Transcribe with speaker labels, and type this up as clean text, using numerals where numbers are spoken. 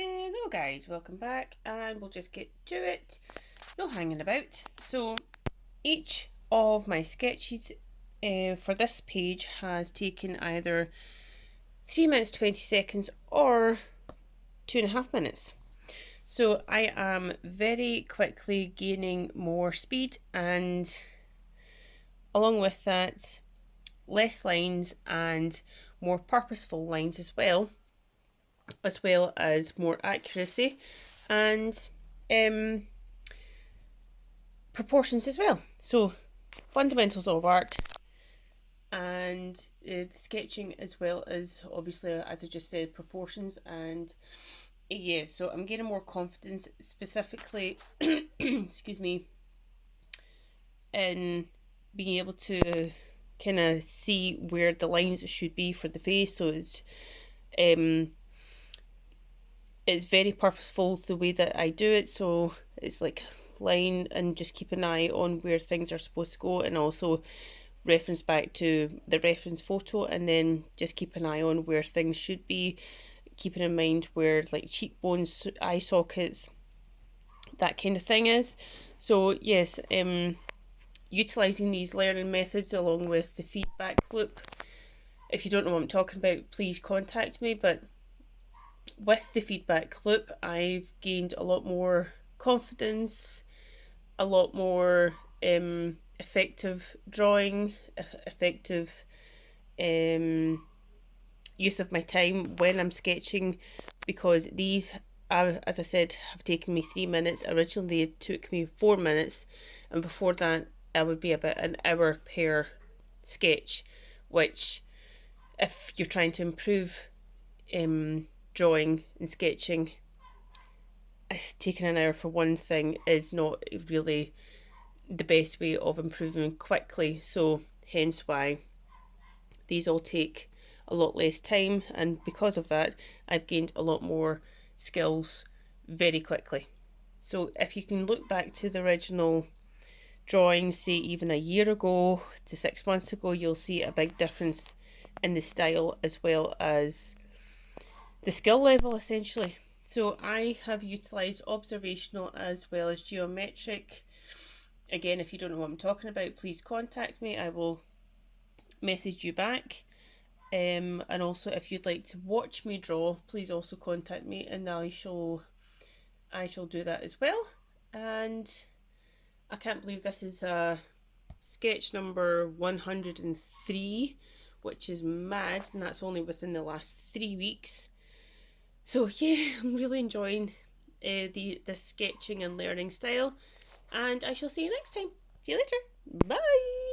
Speaker 1: Hello guys, welcome back, and we'll just get to it. No hanging about. So each of my sketches for this page has taken either 3 minutes 20 seconds or 2.5 minutes. So I am very quickly gaining more speed, and along with that, less lines and more purposeful lines as well as more accuracy and proportions as well. So fundamentals of art and the sketching, as well as obviously, as I just said, proportions. And yeah, so I'm getting more confidence, specifically excuse me, in being able to kind of see where the lines should be for the face. So it's very purposeful the way that I do it. So it's like line and just keep an eye on where things are supposed to go, and also reference back to the reference photo, and then just keep an eye on where things should be, keeping in mind where like cheekbones, eye sockets, that kind of thing is. So yes, utilizing these learning methods along with the feedback loop. If you don't know what I'm talking about, please contact me. But with the feedback loop, I've gained a lot more confidence, a lot more effective drawing, effective use of my time when I'm sketching, because these, as I said, have taken me 3 minutes. Originally it took me 4 minutes, and before that I would be about an hour per sketch, which, if you're trying to improve drawing and sketching, taking an hour for one thing is not really the best way of improving quickly. So hence why these all take a lot less time, and because of that I've gained a lot more skills very quickly. So if you can look back to the original drawings, say even a year ago to 6 months ago, you'll see a big difference in the style as well as the skill level, essentially. So I have utilised observational as well as geometric. Again, if you don't know what I'm talking about, please contact me. I will message you back. And also, if you'd like to watch me draw, please also contact me, and I shall do that as well. And I can't believe this is sketch number 103, which is mad, and that's only within the last 3 weeks. So yeah, I'm really enjoying the sketching and learning style, and I shall see you next time. See you later. Bye.